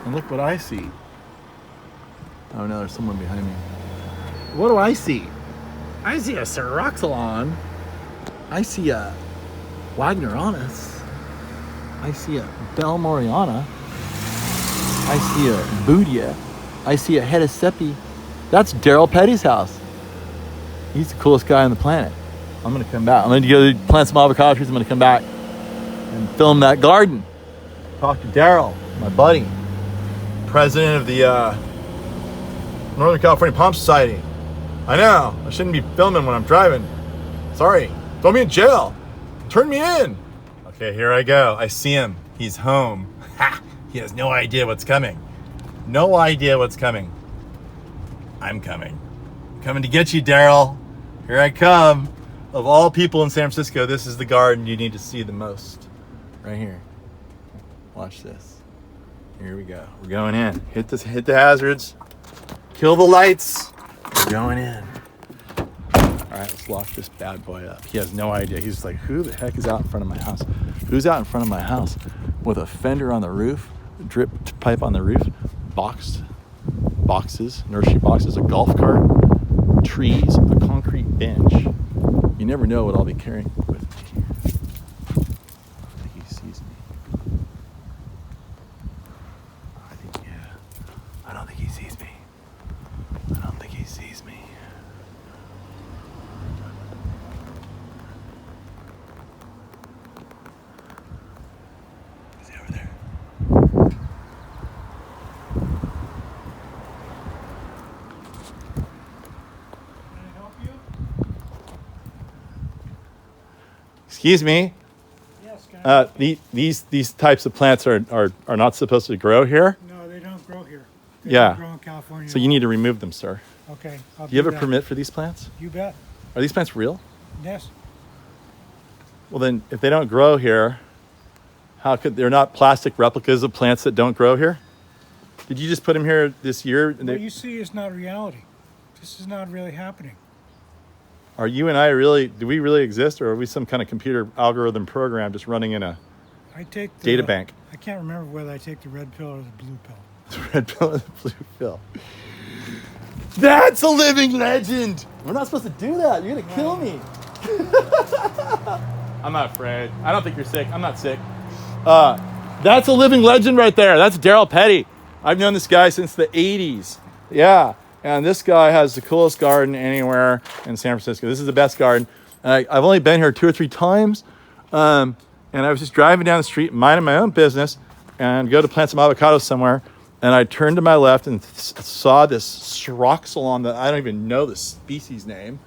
And look what I see. Oh no, there's someone behind me. What do I see? I see a Syroxylon. I see a Wagneranus. I see a Bell Moriana. I see a Boudia. I see a Hedicepi. That's Darold Petty's house. He's the coolest guy on the planet. I'm gonna come back. I'm gonna go plant some avocado trees. I'm gonna come back and film that garden. Talk to Darold, my buddy, president of the Northern California Palm Society. I know, I shouldn't be filming when I'm driving. Sorry, throw me in jail. Turn me in. Okay, here I go. I see him. He's home. Ha! He has no idea what's coming. No idea what's coming. I'm coming. I'm coming to get you, Darold. Here I come. Of all people in San Francisco, this is the garden you need to see the most. Right here. Watch this. Here we go. We're going in. Hit the hazards. Kill the lights. We're going in. All right, let's lock this bad boy up. He has no idea. He's like, who the heck is out in front of my house? Who's out in front of my house with a fender on the roof, drip pipe on the roof, boxes, nursery boxes, a golf cart, trees, a concrete bench. You never know what I'll be carrying with me. I don't think he sees me. I don't think he sees me. I don't think he sees me. Is he over there? Excuse me. Yes, can I These types of plants are not supposed to grow here. No, they don't grow here. They Yeah. don't grow in California. So you need to remove them, sir. Okay. Do you have a permit for these plants? You bet. Are these plants real? Yes. Well, then, if they don't grow here, how could they're not plastic replicas of plants that don't grow here? Did you just put them here this year? And What you see is not reality. This is not really happening. Are you and I really? Do we really exist, or are we some kind of computer algorithm program just running in a I take the data bank? I can't remember whether I take the red pill or the blue pill. The red pill and the blue pill. That's a living legend. We're not supposed to do that. You're gonna kill me. I'm not afraid. I don't think you're sick. I'm not sick. That's a living legend right there. That's Darold Petty. I've known this guy since the 80s. Yeah. And this guy has the coolest garden anywhere in San Francisco. This is the best garden. I've only been here 2 or 3 times. And I was just driving down the street, minding my own business, and go to plant some avocados somewhere. And I turned to my left and saw this Syroxylon that I don't even know the species name.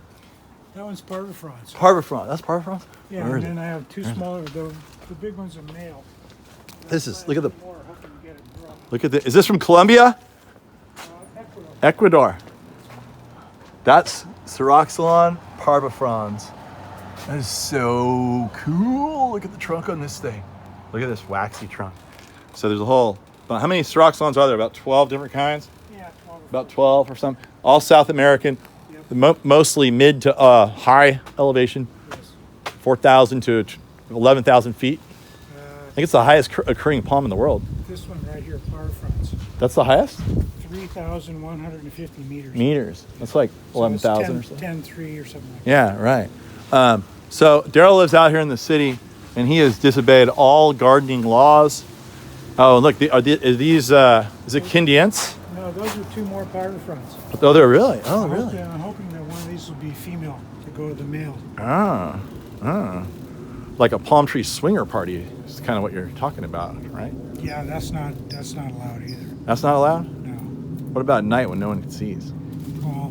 That one's parvifrons. Parvifron. That's parvifron? Yeah, and then I have 2 smaller. The big one's a male. This is, look at the, More, hoping to get it grown. look at the, is this from Colombia? Ecuador. That's Syroxylon parvifrons. That is so cool. Look at the trunk on this thing. Look at this waxy trunk. So there's a whole, how many Syroxylons are there? About 12 different kinds? Yeah, 12. About 12 or something. All South American. Yep. Mostly mid to high elevation. Yes. 4,000 to 11,000 feet. I think it's the highest occurring palm in the world. This one right here, parvifrons. That's the highest? 3,150 meters. Meters. That's like 11,000 or so. 10.3 or something like that. Yeah, right. So Darold lives out here in the city, and he has disobeyed all gardening laws. Oh, and look, are these, is it Kindians? No, those are 2 more parvifrons. Oh, they're really? Oh, really? I'm hoping that one of these will be female to go to the male. Like a palm tree swinger party is kind of what you're talking about, right? Yeah, that's not allowed either. That's not allowed? No. What about at night when no one sees? Well,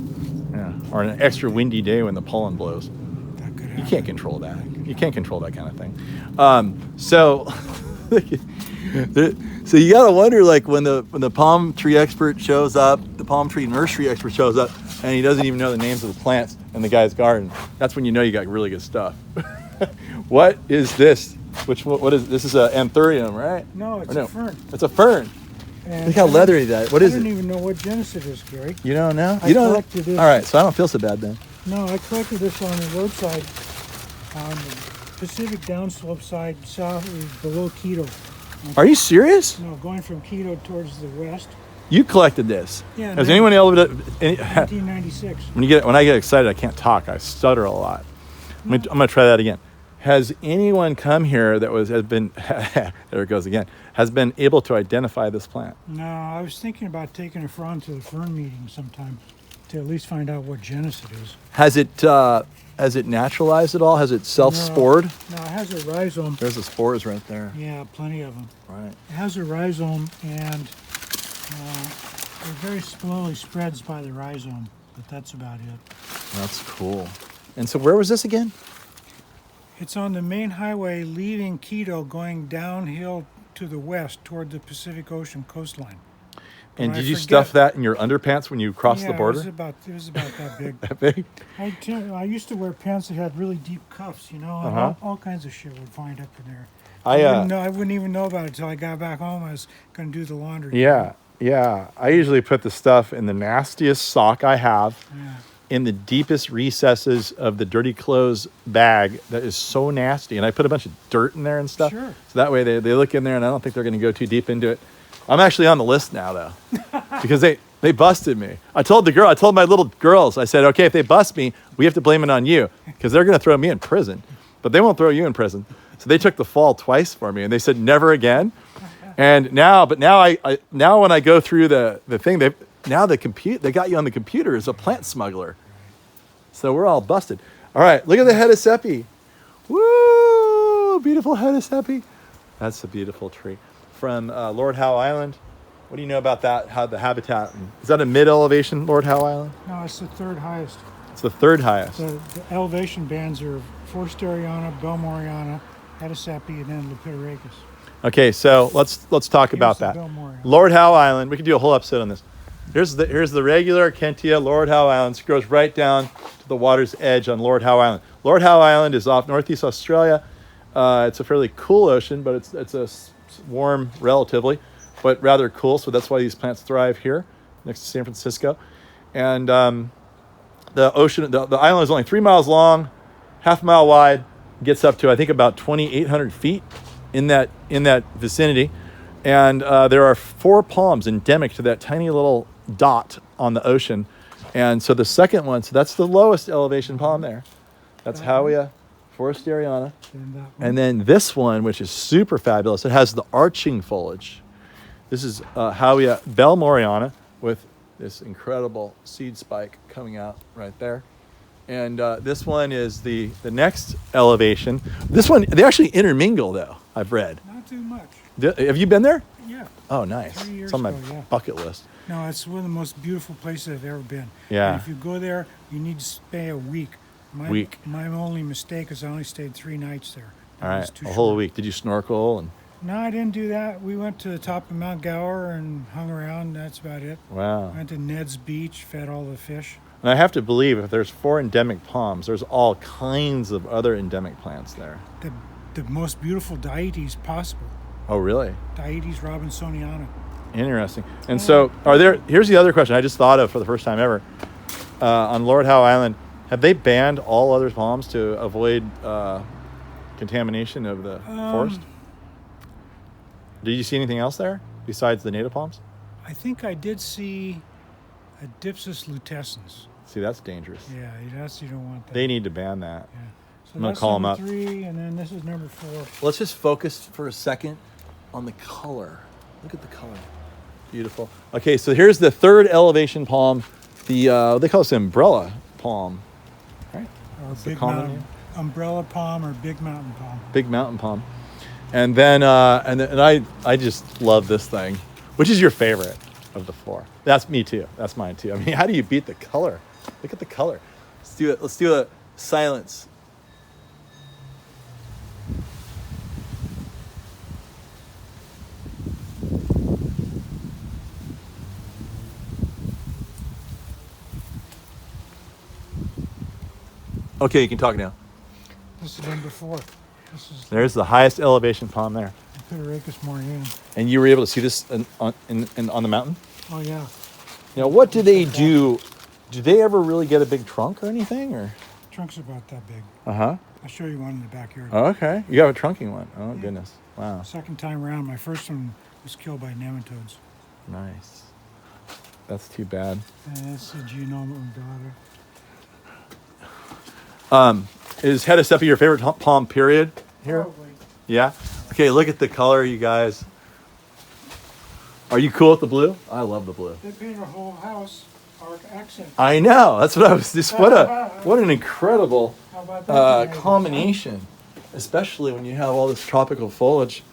Yeah, or an extra windy day when the pollen blows. that could You happen. can't control that. You can't control that kind of thing. So you gotta wonder, like when the palm tree expert shows up, the palm tree nursery expert shows up, and he doesn't even know the names of the plants in the guy's garden. That's when you know you got really good stuff. What is this? What is this? Is a anthurium, right? No, it's Or a fern. It's a fern. And Look how leathery that. What is I it? don't even know what genus it is, Gary. You don't know? I You don't. collected this. All right, so I don't feel so bad then. No, I collected this on the roadside on the Pacific downslope side, south below Quito. Are you serious? No, going from Quito towards the west. You collected this. Yeah. Has anyone else? 1996. When I get excited, I can't talk. I stutter a lot. I'm gonna try that again. Has anyone come here that has been there it goes again, has been able to identify this plant? No, I was thinking about taking a frond to the fern meeting sometime to at least find out what genus it is. Has it naturalized at all? Has it self-spored? No, it has a rhizome. There's the spores right there. Yeah, plenty of them. Right. It has a rhizome, and it very slowly spreads by the rhizome, but that's about it. That's cool. And so where was this again? It's on the main highway leaving Quito, going downhill to the west toward the Pacific Ocean coastline. And did you stuff that in your underpants when you crossed the border? It was about that big. That big? I used to wear pants that had really deep cuffs, and all kinds of shit would find up in there. I wouldn't even know about it until I got back home. I was going to do the laundry. Yeah. I usually put the stuff in the nastiest sock I have, in the deepest recesses of the dirty clothes bag that is so nasty. And I put a bunch of dirt in there and stuff. Sure. So that way they look in there, and I don't think they're going to go too deep into it. I'm actually on the list now, though, because they busted me. I told my little girls, I said, okay, if they bust me, we have to blame it on you, because they're going to throw me in prison. But they won't throw you in prison. So they took the fall twice for me, and they said, never again. And now when I go through the thing, they got you on the computer as a plant smuggler. So we're all busted. All right, look at the head of Seppi. Woo, beautiful head of Seppi. That's a beautiful tree. From Lord Howe Island. What do you know about that, how the habitat? Is that a mid-elevation, Lord Howe Island? No, it's the third highest. It's the third highest. The elevation bands are Forsteriana, Belmoriana, Hedesapi, and then Lepidorhacus. Okay, so let's talk about that. Lord Howe Island. We could do a whole episode on this. Here's the regular Kentia, Lord Howe Island. It goes right down to the water's edge on Lord Howe Island. Lord Howe Island is off northeast Australia. It's a fairly cool ocean, but it's a warm relatively, but rather cool. So that's why these plants thrive here next to San Francisco. And the ocean, the island is only 3 miles long, half a mile wide, gets up to I think about 2,800 feet in that vicinity. And there are 4 palms endemic to that tiny little dot on the ocean. And so the second one, so that's the lowest elevation palm there. That's Howe Forsteriana. And then this one, which is super fabulous, it has the arching foliage. This is Howe Belmoriana with this incredible seed spike coming out right there. And this one is the next elevation. This one, they actually intermingle though, I've read. Not too much. Have you been there? Yeah. Oh, nice. 3 years It's on my ago, bucket list. No, it's one of the most beautiful places I've ever been. Yeah. And if you go there, you need to stay a week. My only mistake is I only stayed 3 nights there. All right, a whole week. Did you snorkel? No, I didn't do that. We went to the top of Mount Gower and hung around. That's about it. Wow. Went to Ned's Beach, fed all the fish. And I have to believe if there's 4 endemic palms, there's all kinds of other endemic plants there. The most beautiful dietes possible. Oh, really? Dietes robinsoniana. Interesting. And so, here's the other question I just thought of for the first time ever. On Lord Howe Island, have they banned all other palms to avoid contamination of the forest? Did you see anything else there besides the native palms? I think I did see a Dipsis lutescens. See, that's dangerous. Yeah, you don't want that. They need to ban that. Yeah. So I'm going to call them up. Number 3, and then this is number 4. Let's just focus for a second on the color. Look at the color. Beautiful. Okay, so here's the third elevation palm. They call this umbrella palm. Right? Or big mountain. Umbrella palm or big mountain palm. Big mountain palm. And then I just love this thing. Which is your favorite of the 4? That's me too. That's mine too. I mean, how do you beat the color? Look at the color. Let's do it. Let's do a silence. Okay, you can talk now. This is number 4. There's the highest elevation palm there. Lepidorhacus moreana. And you were able to see this on the mountain? Oh, yeah. Now, what do they do? Do they ever really get a big trunk or anything? Or Trunk's about that big. Uh-huh. I'll show you one in the backyard. Oh, okay. You have a trunking one. Oh, Yeah. goodness. Wow. Second time around, my first one was killed by nematodes. Nice. That's too bad. And that's the Genoma undata. Is head of steppe your favorite palm period here? Probably. Yeah? Okay, look at the color, you guys. Are you cool with the blue? I love the blue. They painted our whole house our accent. I know. That's what I was just. What an incredible How about that? combination, especially when you have all this tropical foliage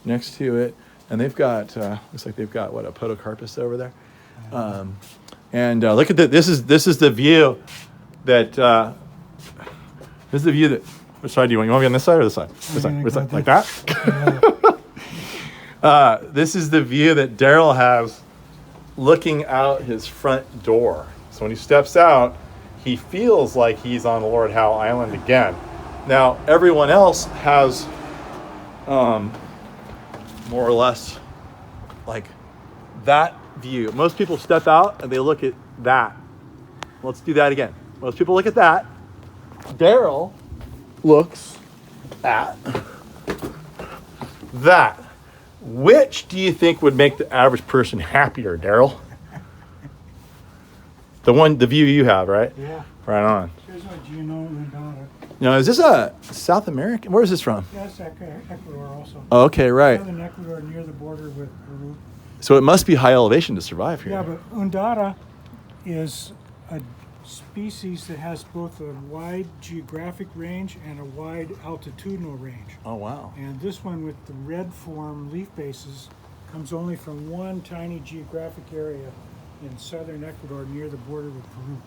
next to it, and they've got looks like they've got what, a podocarpus over there, and look at this is the view that this is the view that. Which side do you want? You want to be on this side or this side? This side. Which side? Like that? This is the view that Darold has looking out his front door. So when he steps out, he feels like he's on Lord Howe Island again. Now, everyone else has more or less like that view. Most people step out and they look at that. Let's do that again. Most people look at that. Darold looks at that. Which do you think would make the average person happier, Darold? The view you have, right? Yeah. Right on. Here's my Genoma undata. Now, is this a South American? Where is this from? Yes, Ecuador also. Oh, okay, right. Southern Ecuador near the border with Peru. So it must be high elevation to survive here. Yeah, but undata is a species that has both a wide geographic range and a wide altitudinal range. Oh, wow. And this one with the red form leaf bases comes only from one tiny geographic area in southern Ecuador near the border with Peru.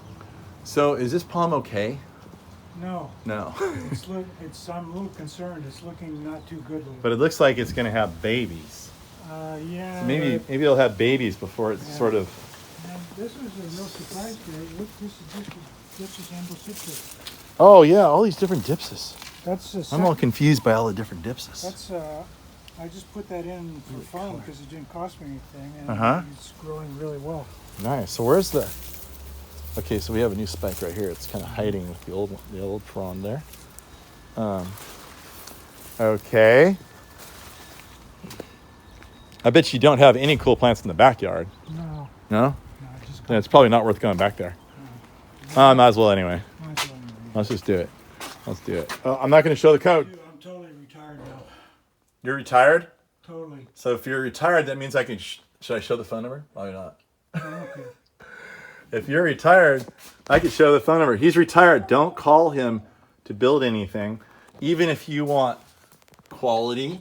So is this palm okay? No. No. I'm a little concerned. It's looking not too good. But it looks like it's going to have babies. Yeah. So maybe it'll have babies before it's sort of... And this was a real surprise to me. Look, this is Amblyopsis. Oh, yeah, all these different dipsis. That's I'm all confused by all the different dipsis. That's I just put that in for fun because it didn't cost me anything, and it's growing really well. Nice. So where's the... Okay, so we have a new spike right here. It's kind of hiding with the old frond there. Okay. I bet you don't have any cool plants in the backyard. No. No? No, I just Yeah, it's probably not worth going back there. Might as well anyway. Let's just do it. Let's do it. I'm not going to show the code. Dude, I'm totally retired now. You're retired? Totally. So if you're retired, that means I can... should I show the phone number? Probably not. Oh, okay. If you're retired, I could show the phone number. He's retired. Don't call him to build anything. Even if you want quality,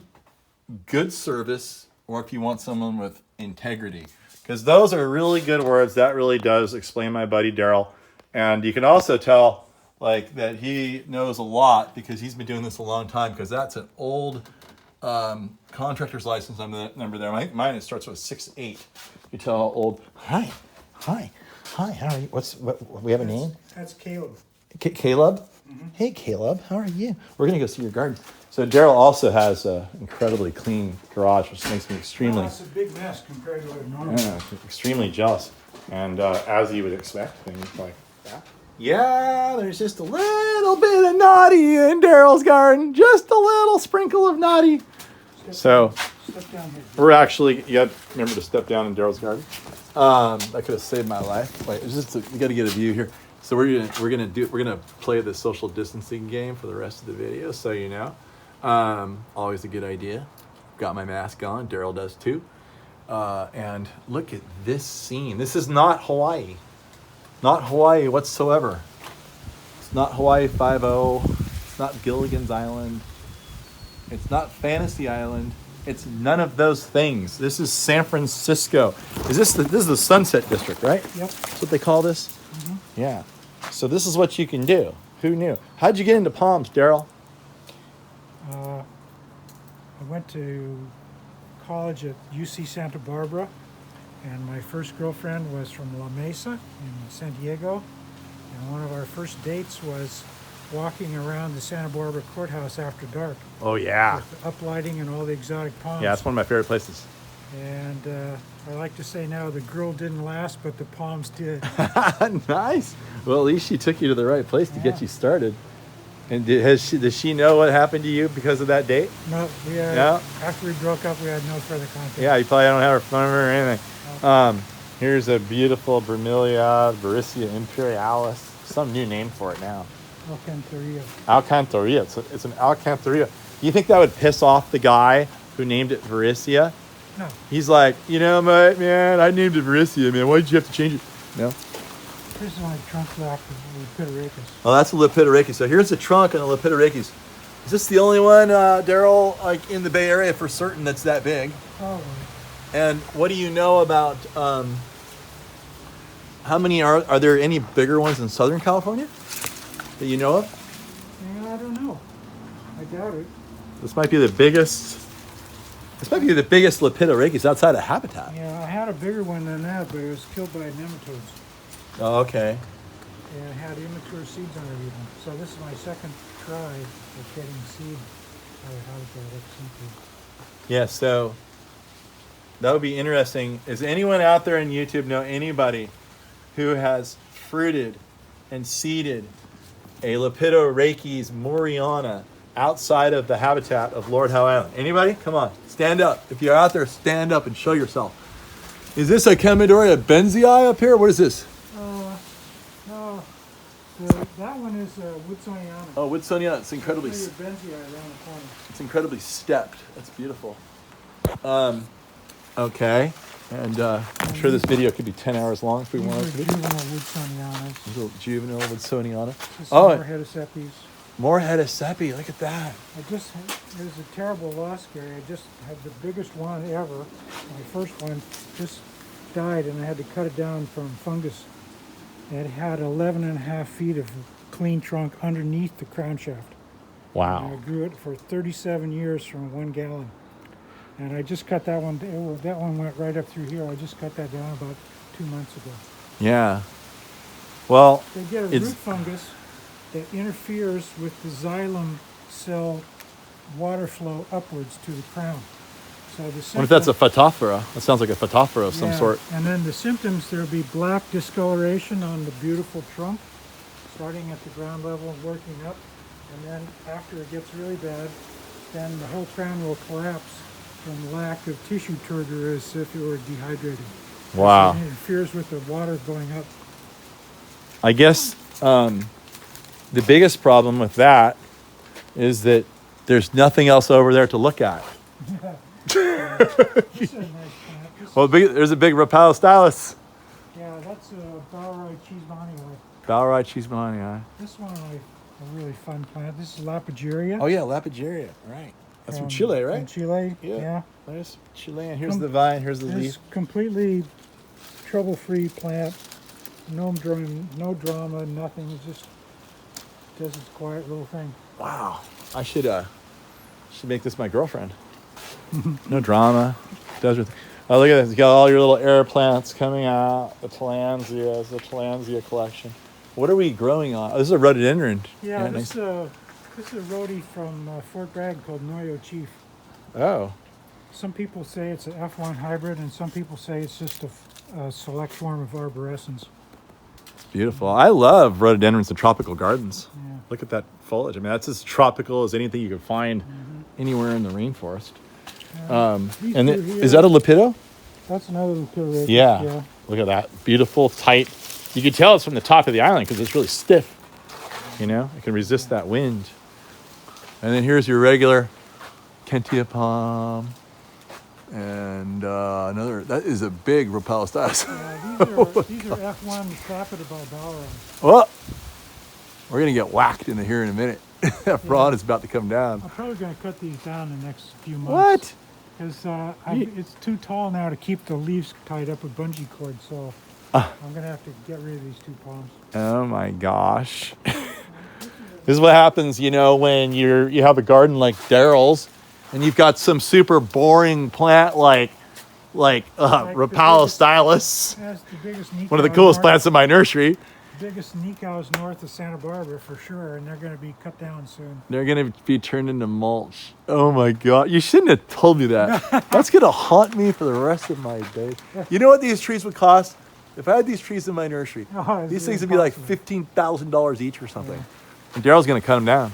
good service, or if you want someone with integrity. Because those are really good words. That really does explain my buddy Darold. And you can also tell like that he knows a lot because he's been doing this a long time, because that's an old contractor's license number there. Mine it starts with 68. You tell how old. Hi, how are you? We have a name? That's Caleb. Caleb? Mm-hmm. Hey, Caleb, how are you? We're going to go see your garden. So Darold also has an incredibly clean garage, which makes me extremely... It's a big mess compared to what it normally is. Yeah, extremely jealous. And as you would expect, things like that. Yeah, there's just a little bit of naughty in Darold's garden. Just a little sprinkle of naughty. Step down here. We're actually... You got to remember to step down in Daryl's garden. That could have saved my life. Wait, we got to get a view here. So we're gonna play the social distancing game for the rest of the video, so you know. Always a good idea. Got my mask on. Darold does too. And look at this scene. This is not Hawaii. Not Hawaii whatsoever. It's not Hawaii 5-0. It's not Gilligan's Island. It's not Fantasy Island. It's none of those things. This is San Francisco. This is the Sunset District, right? Yep. That's what they call this? Mm-hmm. Yeah. So this is what you can do. Who knew? How'd you get into palms, Darold? I went to college at UC Santa Barbara, and my first girlfriend was from La Mesa in San Diego. And one of our first dates was walking around the Santa Barbara courthouse after dark. Oh, yeah. With the uplighting and all the exotic palms. Yeah, that's one of my favorite places. And I like to say now the girl didn't last, but the palms did. Nice. Well, at least she took you to the right place to get you started. And does she know what happened to you because of that date? No, we had, Yeah. after we broke up, we had no further contact. Yeah, you probably don't have her phone number or anything. Here's a beautiful Bromeliad Varissia Imperialis. Some new name for it now. Alcantarilla. Alcantarilla. It's an Alcantarilla. You think that would piss off the guy who named it Varissia? No. He's like, man, I named it Varissia, man. Why did you have to change it? No. This is my trunk lock of Lepidorhacus. Oh, that's a Lepidorhacus. So here's the trunk and the Lepidorhacus. Is this the only one, Daryl, like in the Bay Area for certain that's that big? Probably. And what do you know about, how many are there any bigger ones in Southern California that you know of? Yeah, I don't know. I doubt it. This might be the biggest. This might be the biggest Lepidorhacus outside of habitat. Yeah, I had a bigger one than that, but it was killed by nematodes. Oh, okay. And it had immature seeds on it even. So this is my second try at getting seed out of habitat ex-situ. Yeah, so that would be interesting. Does anyone out there on YouTube know anybody who has fruited and seeded a Lepidorhacus moriana outside of the habitat of Lord Howe Island? Anybody? Come on, stand up. If you're out there, stand up and show yourself. Is this a Chamaedoria benzii up here? What is this? No. That one is Woodsoniana. Oh, Woodsoniana. It's incredibly. Benzii around the corner. It's incredibly stepped. That's beautiful. Okay, and I'm sure this video could be 10 hours long if we wanted to. Juvenile Woodsonianas. Little juvenile Woodsoniana. Oh, more Hedocepes. More Hedocepi. Look at that. It was a terrible loss, Gary. I just had the biggest one ever. My first one just died, and I had to cut it down from fungus. It had 11 and a half feet of clean trunk underneath the crown shaft. Wow. And I grew it for 37 years from 1 gallon. And I just cut that one. That one went right up through here. I just cut that down about 2 months ago. Yeah. Well, They get a root fungus that interferes with the xylem cell water flow upwards to the crown. So the what if that's a phytophthora? That sounds like a phytophthora of some sort. And then the symptoms, there'll be black discoloration on the beautiful trunk, starting at the ground level, working up. And then after it gets really bad, then the whole crown will collapse from lack of tissue turgor as if it were dehydrated. Wow. So it interferes with the water going up. I guess the biggest problem with that is that there's nothing else over there to look at. This is a nice plant. Well, there's a big Rapalostylus. Yeah, that's a Boweroid cheesemani. Boweroid cheesemani. This one a really fun plant. This is Lapageria. Oh yeah, Lapageria. Right. That's from Chile, right? From Chile. Yeah. Yeah. There's Chilean. Here's the vine. Here's the leaf. It's completely trouble-free plant. No drama, nothing. It just does its quiet little thing. Wow. I should make this my girlfriend. No drama. Does her thing. Oh, look at this. You got all your little air plants coming out. The Tillandsia collection. What are we growing on? Oh, this is a rhododendron. Yeah, nice. this is a rhodie from Fort Bragg called Noyo Chief. Oh. Some people say it's an F1 hybrid, and some people say it's just a select form of arborescens. Beautiful. I love rhododendrons in tropical gardens. Yeah. Look at that foliage. I mean, that's as tropical as anything you could find anywhere in the rainforest. Is that a Lepido? That's another Lepidorhacus. Yeah. Look at that. Beautiful, tight. You can tell it's from the top of the island because it's really stiff. You know, it can resist that wind. And then here's your regular Kentia palm. And another, that is a big Rapalostylus. Yeah, these are F1 Staphylobalbarum. Well, we're going to get whacked here in a minute. That frond is about to come down. I'm probably going to cut these down in the next few months. What? Because it's too tall now to keep the leaves tied up with bungee cord, so I'm going to have to get rid of these 2 palms. Oh my gosh. This is what happens, when you have a garden like Daryl's and you've got some super boring plant like Rapalostylus. That's the biggest Nico One of the coolest plants in my nursery. Biggest Nico's north of Santa Barbara for sure, and they're going to be cut down soon. They're going to be turned into mulch. Oh my God. You shouldn't have told me that. That's going to haunt me for the rest of my days. You know what these trees would cost? If I had these trees in my nursery, these things would be like $15,000 each or something. Yeah. And Daryl's going to cut them down.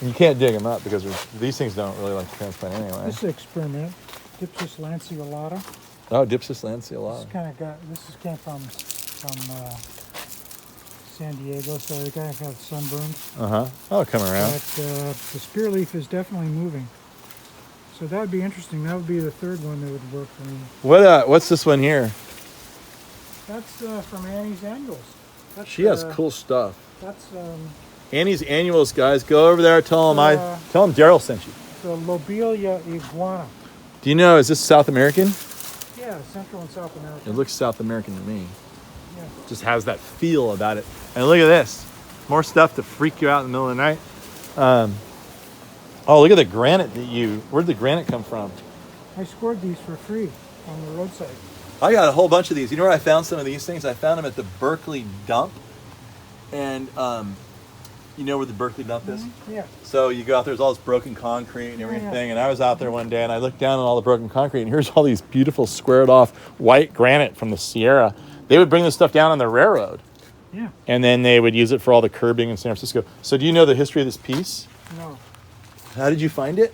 You can't dig them up because these things don't really like to transplant anyway. This is experiment. Dipsis lanceolata. Oh, Dipsis lanceolata. This came from San Diego, so they kind of got sunburned. Oh, come around. But the spear leaf is definitely moving. So that would be interesting. That would be the third one that would work for me. What's this one here? That's from Annie's Annuals. She has cool stuff. That's Annie's Annuals, guys. Go over there. Tell them Daryl sent you. the Lobelia iguana. Do you know? Is this South American? Yeah, Central and South America. It looks South American to me. Yeah. Just has that feel about it. And look at this. More stuff to freak you out in the middle of the night. Oh, look at the granite where'd the granite come from? I scored these for free on the roadside. I got a whole bunch of these. You know where I found some of these things? I found them at the Berkeley dump. And you know where the Berkeley dump is? Yeah. So you go out there's all this broken concrete and everything. And I was out there one day and I looked down on all the broken concrete and here's all these beautiful squared off white granite from the Sierra. They would bring this stuff down on the railroad. Yeah. And then they would use it for all the curbing in San Francisco. So do you know the history of this piece? No. How did you find it?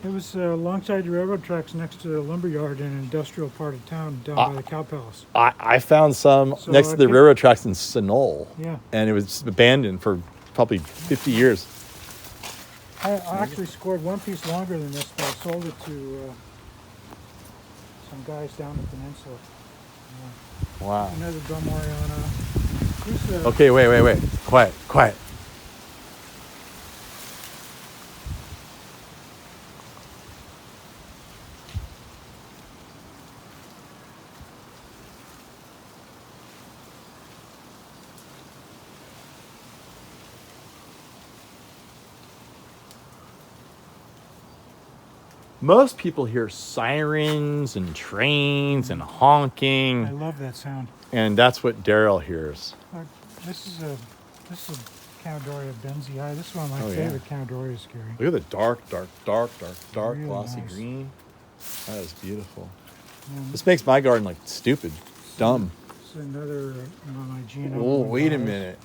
It was alongside the railroad tracks next to the lumberyard in an industrial part of town down by the Cow Palace. I found some next to the railroad tracks in Sonol. Yeah. And it was abandoned for probably 50 years. I actually scored one piece longer than this, but I sold it to some guys down the peninsula. Wow. Another Domoriana. Okay, wait. Quiet. Most people hear sirens and trains and honking. I love that sound. And that's what Daryl hears. This is Canadoria benzii. This is one of my favorite Canadoria scary. Look at the dark, really glossy nice. green. That is beautiful. And This makes my garden like stupid, dumb. this is another one of my genome. Oh, wait a minute.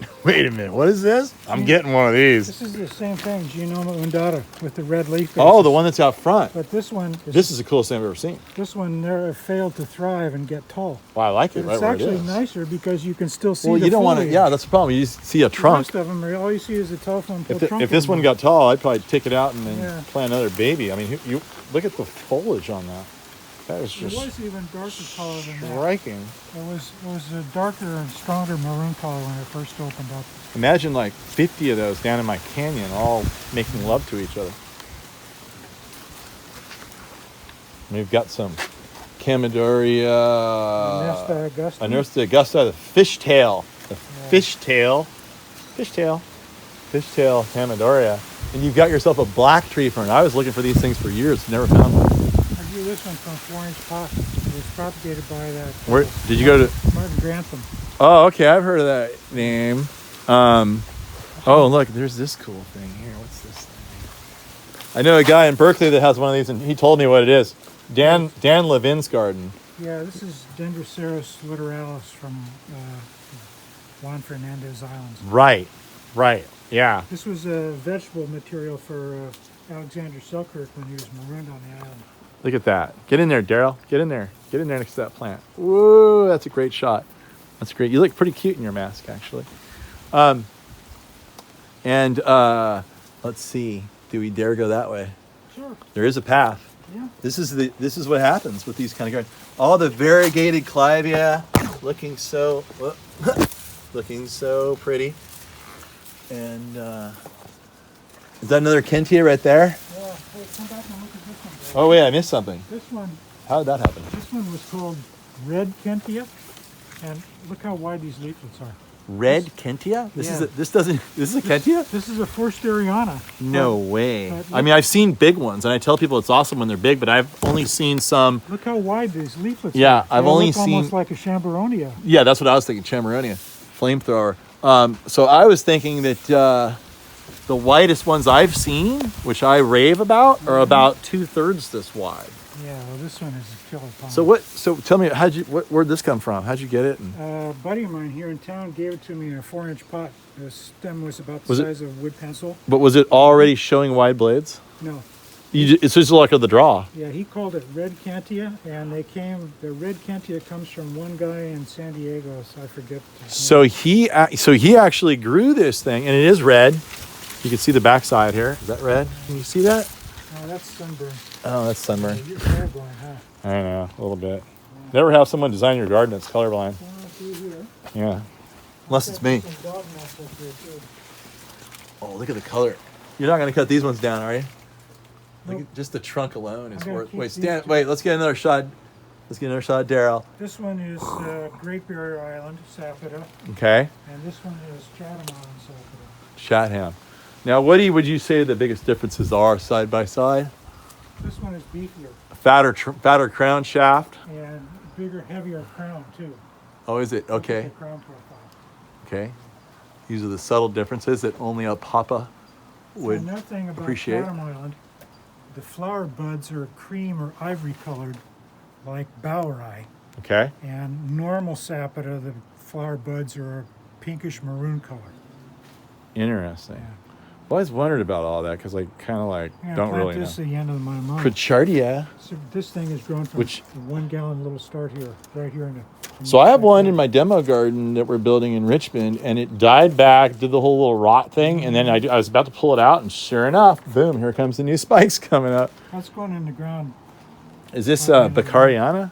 What is this? I'm getting one of these. This is the same thing, Genoma undata, with the red leaf. Oh, the one that's out front. But this one, This is the coolest thing I've ever seen. this one never failed to thrive and get tall. Wow, I like it But right it's where it actually is. nicer because you can still see Well, the you don't want to. foliage. Yeah, that's the problem. You just see a The trunk. rest of them, all you see is a telephone pole trunk. If this one got tall, I'd probably take it out and then Yeah. plant another baby. I mean, you look at the foliage on that. That is It just was even darker color than that. striking. It was a darker and stronger maroon color when it first opened up. Imagine like 50 of those down in my canyon, all making love to each other. We've got some Camadoria, Anusta augusta. Anusta augusta, the fishtail, fishtail Camadoria, and you've got yourself a black tree fern. I was looking for these things for years, never found one. I grew this one from 4-inch pot. It was propagated by that. Where did you go to? Martin Grantham. Oh, okay, I've heard of that name. Oh, look, there's this cool thing here. What's this thing? I know a guy in Berkeley that has one of these, and he told me what it is. Dan Levin's garden. Yeah, this is Dendroceros littoralis from Juan Fernandez Islands. Right, yeah. This was a vegetable material for Alexander Selkirk when he was marooned on the island. Look at that. Get in there, Daryl. Get in there next to that plant. Whoa, that's a great shot. That's great. You look pretty cute in your mask, actually. Let's see. Do we dare go that way? Sure. There is a path. Yeah. This is what happens with these kind of gardens. All the variegated clivia, looking so pretty. And is that another Kentia right there? Yeah. Hey, come back and look at this one. Dave. Oh wait, I missed something. This one. How did that happen? This one was called Red Kentia, and look how wide these leaflets are. Red Kentia? This Yeah. is a Kentia? This is a Forsteriana. No way. but I mean, I've seen big ones, and I tell people it's awesome when they're big, but I've only seen some. Look how wide these leaflets Yeah, are. I've They only look seen- almost like a Chamberonia. Yeah, that's what I was thinking. Chamaronia, flamethrower. So I was thinking that the widest ones I've seen, which I rave about, are about 2/3 this wide. Yeah, well, this one is a killer pine. So tell me, where'd this come from? How'd you get it? And A buddy of mine here in town gave it to me in a 4-inch pot. The stem was about the Was it- size of a wood pencil. but was it already showing wide blades? No. It's just luck of the draw. Yeah, he called it red cantia, and the red cantia comes from one guy in San Diego, so I forget his name. So he actually grew this thing, and it is red. You can see the backside here. Is that red? Can you see that? Oh, that's sunburn. Oh, that's sunburn. You're colorblind, huh? I know, a little bit. Never have someone design your garden that's colorblind. Well, through here. Yeah. Unless it's me. Some dog mess up here, too. Oh, look at the color. You're not going to cut these ones down, are you? Look Nope. at, just the trunk alone is I'm gonna worth. keep Wait, these stand. two. Wait, let's get another shot. Let's get another shot of Daryl. This one is Great Barrier Island, Sapota, Okay. and this one is Chatham Island, Sapota. Chatham. Now, what would you say the biggest differences are side by side? This one is beefier Fatter crown shaft. and bigger, heavier crown, too. Oh, is it? Look at Okay. the crown profile. Okay. These are the subtle differences that only a papa would Another thing about appreciate. Chatham Island, the flower buds are cream or ivory colored, like bowerai, Okay. and normal sapota, the flower buds are a pinkish maroon color. Interesting. Yeah. I've always wondered about all that because I kind of Yeah, don't plant really know. this at the end of my month. Pritchardia. So this thing is grown from Which- a 1 gallon little start here, right here in the. So I have one in my demo garden that we're building in Richmond, and it died back, did the whole little rot thing, and then I was about to pull it out, and sure enough, boom, here comes the new spikes coming up. That's going in the ground. Is this Okay. Becariana?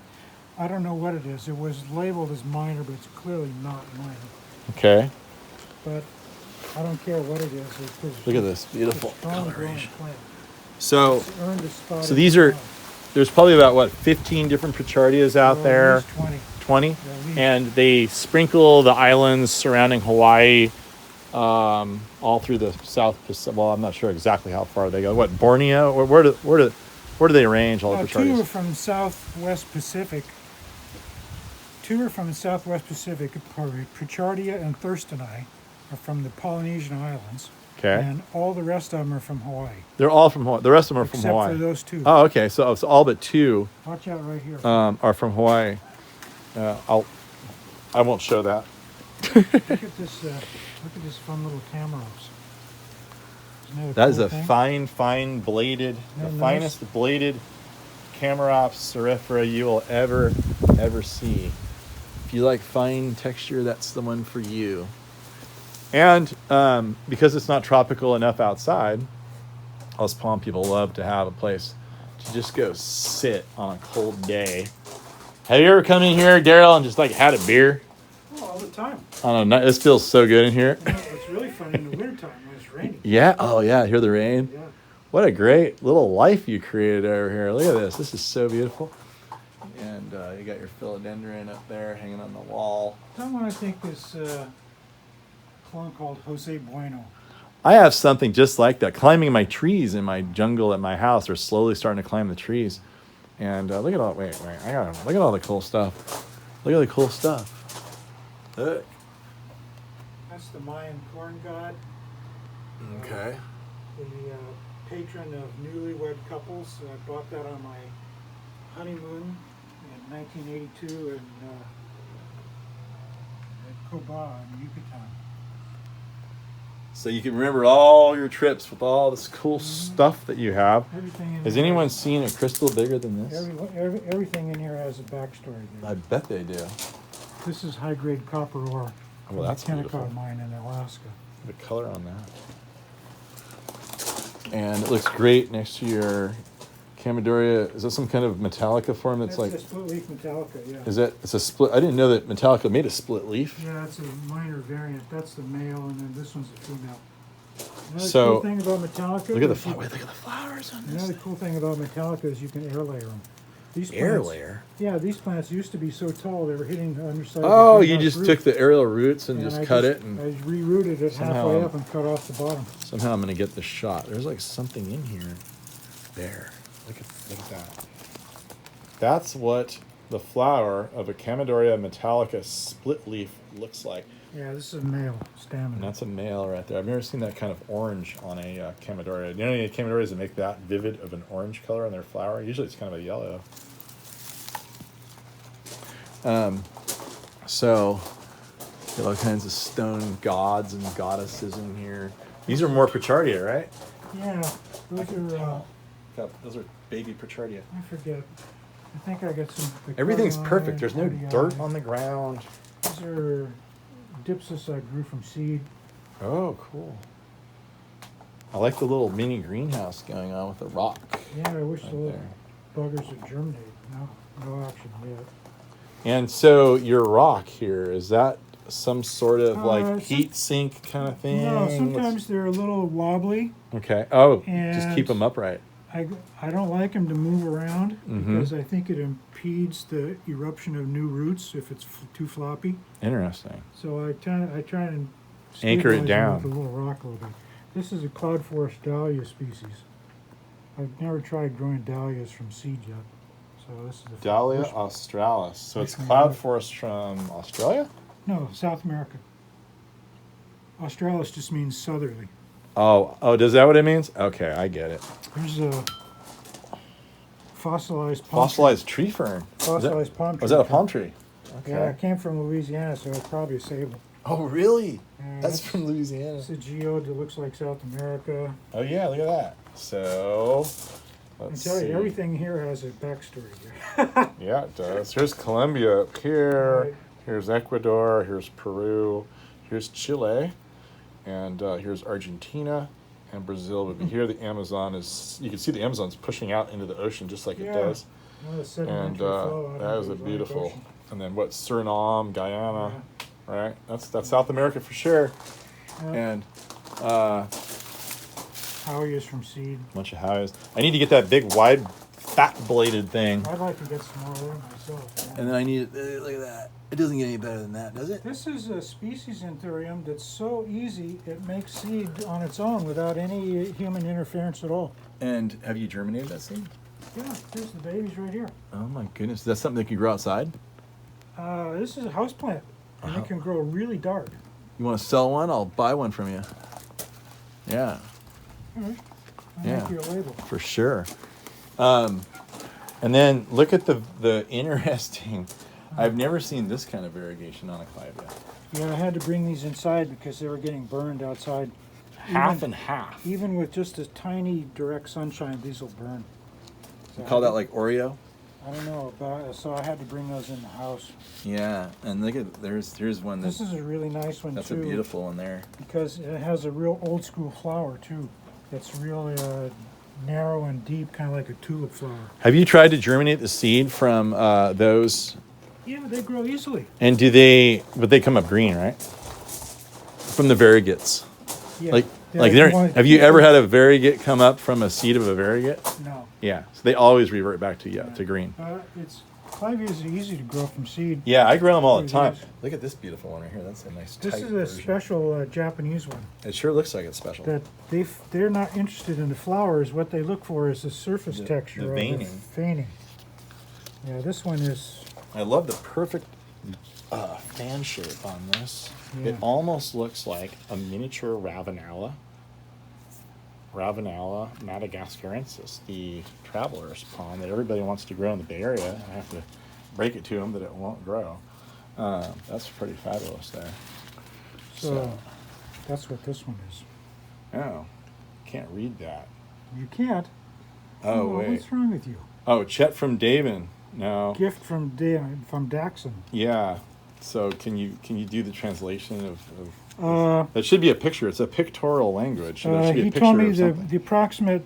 I don't know what it is. It was labeled as minor, but it's clearly not minor. Okay. But I don't care what it is. Look at this beautiful It's a strong growing coloration. plant. So, It's earned a spot so in these the are, ground. there's probably about, what, 15 different Pritchardias out Well, there? at least 20. 20? Yeah, at least. And they sprinkle the islands surrounding Hawaii all through the South Pacific. Well, I'm not sure exactly how far they go. What, Borneo? Or where do they range, all the Two are Pritchardias? from Southwest Pacific. Two are from the Southwest Pacific. Pritchardia and Thurstonii are from the Polynesian Islands. Okay. And all the rest of them are from Hawaii. They're all from Hawaii. The rest of them are from Except Hawaii. for those two. Oh, okay. So it's all but two Watch out right here. are from Hawaii. I won't show that. Look at this fun little Tamaros. Isn't That is cool a thing? fine bladed, the Isn't that finest bladed Camarops cerifera you will ever see. If you like fine texture, that's the one for you. And because it's not tropical enough outside, us palm people love to have a place to just go sit on a cold day. Have you ever come in here, Daryl, and just like had a beer? Oh, all the time. I don't know. This feels so good in here. You know, it's really fun in the wintertime when it's raining. Yeah. Oh, yeah. Hear the rain. Yeah. What a great little life you created over here. Look at this. This is so beautiful. And you got your philodendron up there hanging on the wall. Someone I think is a clone called Jose Bueno. I have something just like that. Climbing my trees in my jungle at my house. They're slowly starting to climb the trees. And look at all. Wait. Look at all the cool stuff. Look at the cool stuff. Look. That's the Mayan corn god, Okay. the patron of newlywed couples. I bought that on my honeymoon in 1982 in at Coba in Yucatan. So you can remember all your trips with all this cool stuff that you have. Everything in Has here- anyone seen a crystal bigger than this? Everything in here has a backstory. I bet they do. This is high-grade copper ore. Oh, well, that's from the beautiful. Kennecott mine in Alaska. The color on that. And it looks great next to your Camadoria. Is that some kind of Metallica form that's That's like, a split leaf Metallica, yeah. is that, it's a split, I didn't know that Metallica made a split leaf. Yeah, that's a minor variant. That's the male, and then this one's a female. Another So, cool thing about Metallica. Look at the is you- look at the flowers on this. Another cool thing about Metallica is you can air layer them. These Air plants, layer. Yeah, these plants used to be so tall they were hitting the underside. Oh, of the you greenhouse just roof. took the aerial roots and And just I cut just- it, and I rerouted it somehow halfway I'm- up and cut off the bottom. somehow I'm gonna get the shot. There's like something in here. There. Look at that. That's what the flower of a Camadoria metallica split leaf looks like. Yeah, this is a male And stamina. that's a male right there. I've never seen that kind of orange on a Chamaedorea. You know any Chamaedoreas that make that vivid of an orange color on their flower? Usually it's kind of a yellow. So, got all kinds of stone gods and goddesses in here. These are more Pichardia, right? Yeah, Those are baby Pichardia. I forget. I think I got some. Everything's Picardi perfect. There's no Picardi. dirt on the ground. These are dipsis I grew from seed. Oh, cool. I like the little mini greenhouse going on with the rock. Yeah, I wish right the little there. buggers would germinate. No action yet. And so your rock here, is that some sort of like some- heat sink kind of thing? No, sometimes they're a little wobbly. Okay. Oh, just And- keep them upright. I don't like them to move around Mhm. because I think it impedes the eruption of new roots if it's too floppy. Interesting. So I try and Anchor it stabilize them down. with a little rock a little bit. This is a cloud forest dahlia species. I've never tried growing dahlias from seed yet. So this is the Dahlia first- australis. So it's First cloud one. forest from Australia? No, South America. Australis just means southerly. Oh, does that what it means? Okay, I get it. There's a fossilized palm Fossilized tree fern. Fossilized palm tree. Was that a palm tree? Okay. Yeah, it came from Louisiana, so it's probably a sable. Oh, really? Yeah, That's from Louisiana. It's a geode that looks like South America. Oh, yeah, look at that. So, I let's tell see. you, everything here has a backstory here. Yeah, it does. Here's Colombia up here. Right. Here's Ecuador. Here's Peru. Here's Chile. And here's Argentina. And Brazil would be here. The Amazon is, you can see the Amazon's pushing out into the ocean just like it Yeah. does. Well, the And sedimentary flow out that into is a the Atlantic beautiful. Ocean. And then what, Suriname, Guyana, right? That's South America for sure. Yeah. And Howe is from seed. bunch of Hows. I need to get that big, wide, fat-bladed thing. I'd like to get some more there myself. Yeah. And then I need, look at that. It doesn't get any better than that, does it? This is a species in thurium that's so easy it makes seed on its own without any human interference at all. And have you germinated that seed? Yeah, here's the babies right here. Oh my goodness. Is that something that can grow outside? This is a house plant, and it can grow really dark. You want to sell one? I'll buy one from you. Yeah, I'll Yeah. make you a label. for sure. And then look at the interesting. I've never seen this kind of variegation on a clivia. Yeah, I had to bring these inside because they were getting burned outside. Half Even- and half. Even with just a tiny direct sunshine, these will burn. So You call that like Oreo? I don't know about. So I had to bring those in the house. Yeah. And look at here's one This is a really nice one that's too. a beautiful one there. Because it has a real old school flower too. That's really narrow and deep, kind of like a tulip flower. Have you tried to germinate the seed from those? Yeah, they grow easily. And but they come up green, right? From the variegates. Yeah. Like They're one- have you ever had a variegate come up from a seed of a variegate? No. Yeah. So they always revert back to green. Clivias are easy to grow from seed. Yeah, I grow them all the time. Yes. Look at this beautiful one right here. That's a nice This tight is a version. special Japanese one. It sure looks like it's special. That they're not interested in the flowers. What they look for is the surface The texture of veining. the veining. Yeah, this one is. I love the perfect fan shape on this. Yeah. It almost looks like a miniature Ravenella. Ravenella madagascarensis, the traveler's palm that everybody wants to grow in the Bay Area. And I have to break it to them that it won't grow. That's pretty fabulous there. So that's what this one is. Oh, can't read that. You can't. Oh, wait. What's wrong with you? Oh, Chet from Davin. No. Gift from Daxon. Yeah. So can you do the translation of that should be a picture. It's a pictorial language. So there should be a He picture told me of something. the approximate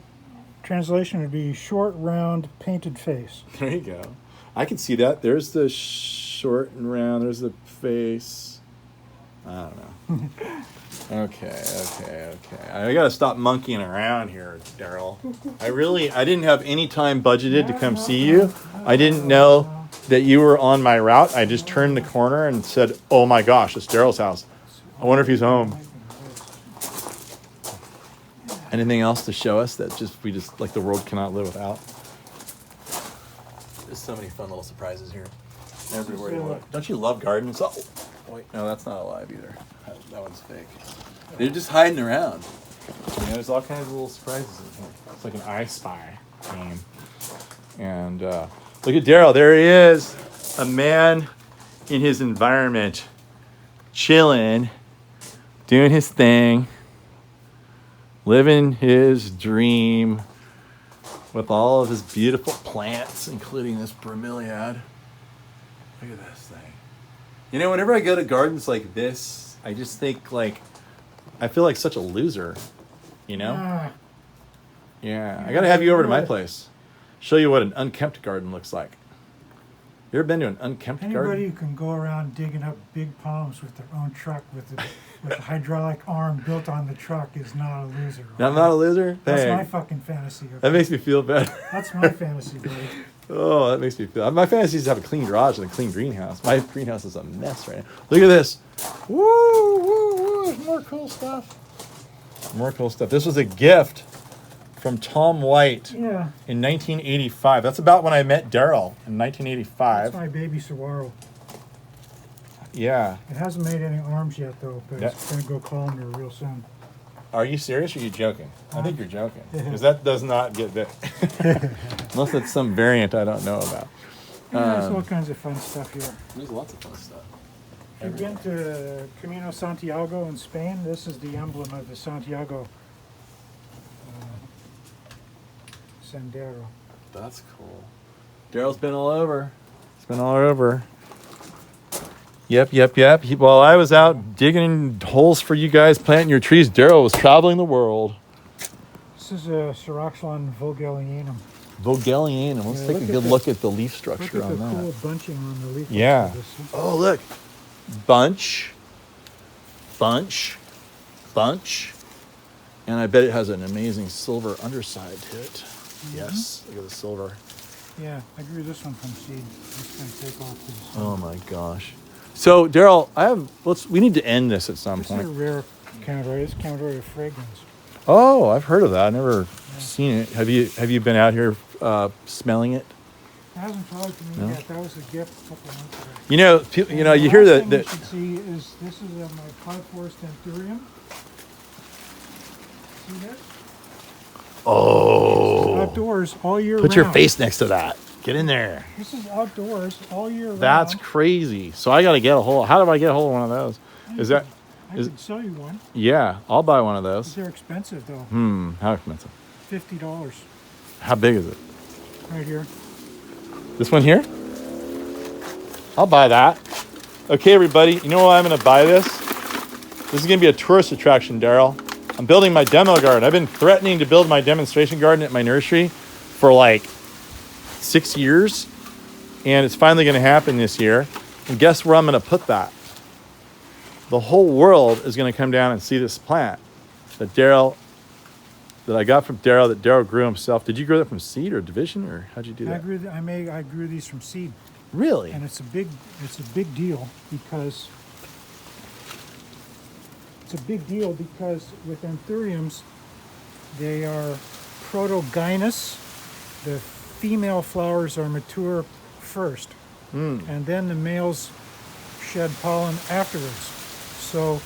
translation would be short, round, painted face. There you go. I can see that. There's the short and round. There's the face. I don't know. Okay. I got to stop monkeying around here, Daryl. I didn't have any time budgeted to come see you. I didn't know that you were on my route. I just turned the corner and said, "Oh my gosh, it's Daryl's house. I wonder if he's home." Anything else to show us that we just like the world cannot live without? There's so many fun little surprises here. Everywhere you look. Don't you love gardens? Oh, Wait, no, that's not alive either. That one's fake. They're just hiding around. You know, there's all kinds of little surprises in here. It's like an I Spy game. And look at Daryl. There he is. A man in his environment. Chilling. Doing his thing. Living his dream. With all of his beautiful plants, including this bromeliad. Look at this thing. You know, whenever I go to gardens like this, I just think like, I feel like such a loser, you know? Yeah, I gotta have you over to my place. Show you what an unkempt garden looks like. You ever been to an unkempt garden? Anybody who can go around digging up big palms with their own truck with a hydraulic arm built on the truck is not a loser. Right? I'm not a loser? That's Dang. my fucking fantasy. Okay? That makes me feel better. That's my fantasy, buddy. Oh, that makes me feel... My fantasy is to have a clean garage and a clean greenhouse. My greenhouse is a mess right now. Look at this. Woo, woo, woo. More cool stuff. More cool stuff. This was a gift from Tom White Yeah. in 1985. That's about when I met Daryl in 1985. That's my baby saguaro. Yeah. It hasn't made any arms yet, though, but it's going to go colony real soon. Are you serious or are you joking? I think you're joking. Because that does not get big. Unless it's some variant I don't know about. Yeah, there's all kinds of fun stuff here. There's lots of fun stuff. You've been to Camino Santiago in Spain? This is the emblem of the Santiago Sendero. That's cool. Daryl's been all over. He's been all over. Yep. While I was out digging holes for you guys, planting your trees, Daryl was traveling the world. This is a Syroxylon Vogelianum. Vogelianum. Let's take a good look at the leaf structure on that. Look at the cool bunching on the leaf. Yeah. Oh, look. Bunch. And I bet it has an amazing silver underside to it. Mm-hmm. Yes. Look at the silver. Yeah, I grew this one from seed. It's going to take off to the sun. Oh my gosh. So Daryl, we need to end this at some point. This is a rare Canadora. It's Canadora fragrance. Oh, I've heard of that. I've never seen it. Have you been out here smelling it? It hasn't tried to me yet. That was a gift a couple months ago. You know, you hear that. You should see is this is my cloud forest anthurium. See that? Oh. Outdoors all year round. Put your face next to that. Get in there. This is outdoors all year round. That's crazy. So I got to get a hold. How do I get a hold of one of those? I could sell you one. Yeah, I'll buy one of those. They're expensive though. How expensive? $50. How big is it? Right here. This one here? I'll buy that. Okay, everybody. You know why I'm going to buy this? This is going to be a tourist attraction, Daryl. I'm building my demo garden. I've been threatening to build my demonstration garden at my nursery for like 6 years. And it's finally going to happen this year. And guess where I'm going to put that? The whole world is going to come down and see this plant that I got from Daryl, that Daryl grew himself. Did you grow that from seed or division, or how'd you do that? I grew these from seed. Really? And it's a big deal because with anthuriums, they are protogynous. The female flowers are mature first, and then the males shed pollen afterwards. So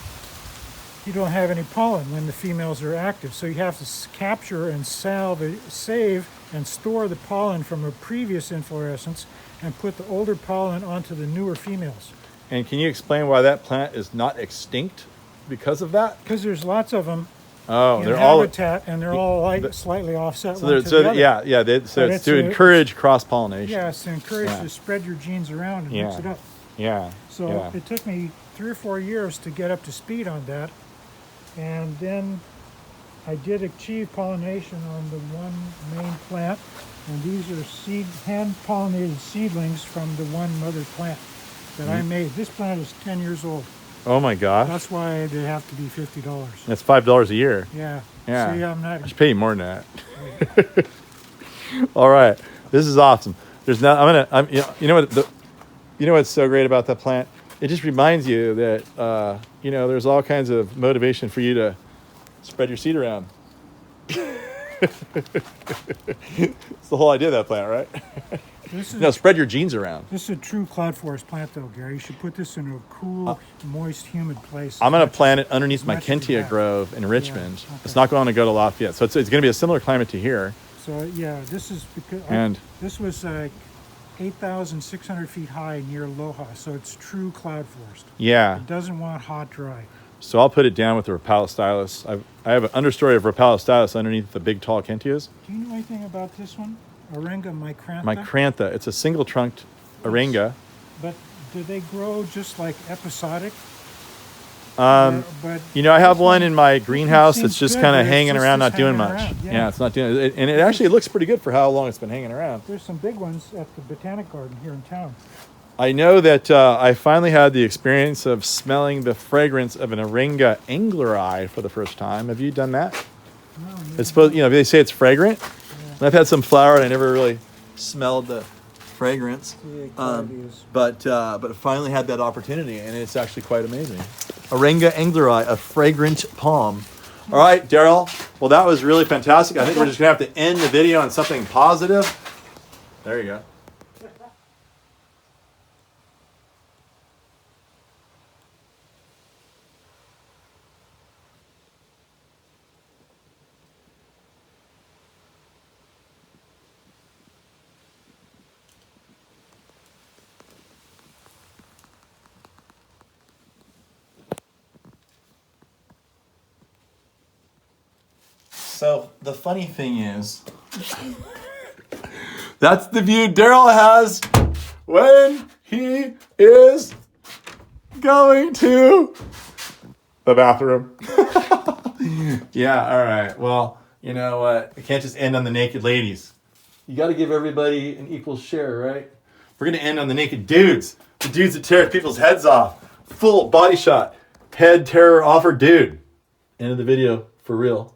you don't have any pollen when the females are active. So you have to capture and save and store the pollen from a previous inflorescence and put the older pollen onto the newer females. And can you explain why that plant is not extinct because of that? Because there's lots of them in they're habitat, and they're all slightly offset one to the other. Yeah. So it's to encourage cross-pollination. Yeah, it's to encourage to spread your genes around and mix it up. Yeah. So it took me 3 or 4 years to get up to speed on that. And then I did achieve pollination on the one main plant. And these are hand-pollinated seedlings from the one mother plant that I made. This plant is 10 years old. Oh my gosh. That's why they have to be $50. That's $5 a year. Yeah. Yeah. See, I'm not... I should pay you more than that. All right. This is awesome. You know what's so great about that plant? It just reminds you that, there's all kinds of motivation for you to spread your seed around. It's the whole idea of that plant, right? This is, No, spread your genes around. this is a true cloud forest plant, though, Gary. You should put this in a cool, moist, humid place. I'm going to plant it underneath my much as you Kentia have. grove in Richmond. okay. It's not going to go to Lafayette. So it's going to be a similar climate to here. So yeah, this is because And- this was 8,600 feet high near Loja, so it's true cloud forest. Yeah. It doesn't want hot, dry. So I'll put it down with the Rapalostylus. I have an understory of Rapalostylus underneath the big tall Kentias. Do you know anything about this one? Arenga micrantha? Micrantha. It's a single trunked Arenga. But do they grow just like episodic? But I have one in my greenhouse that's seems just good, kind but of it's hanging just around, not doing hanging much. around, yeah. Yeah, it's not doing it. And it actually looks pretty good for how long it's been hanging around. There's some big ones at the Botanic Garden here in town. I know that I finally had the experience of smelling the fragrance of an Arenga angleri for the first time. Have you done that? No, It's supposed, they say it's fragrant. And I've had some flower and I never really smelled the fragrance. But finally had that opportunity and it's actually quite amazing. Arenga angleri, a fragrant palm. All right, Daryl. Well, that was really fantastic. I think we're just gonna have to end the video on something positive. There you go. So the funny thing is, that's the view Daryl has when he is going to the bathroom. Yeah, all right. Well, you know what? I can't just end on the naked ladies. You got to give everybody an equal share, right? We're going to end on the naked dudes. The dudes that tear people's heads off. Full body shot. Head terror offer dude. End of the video for real.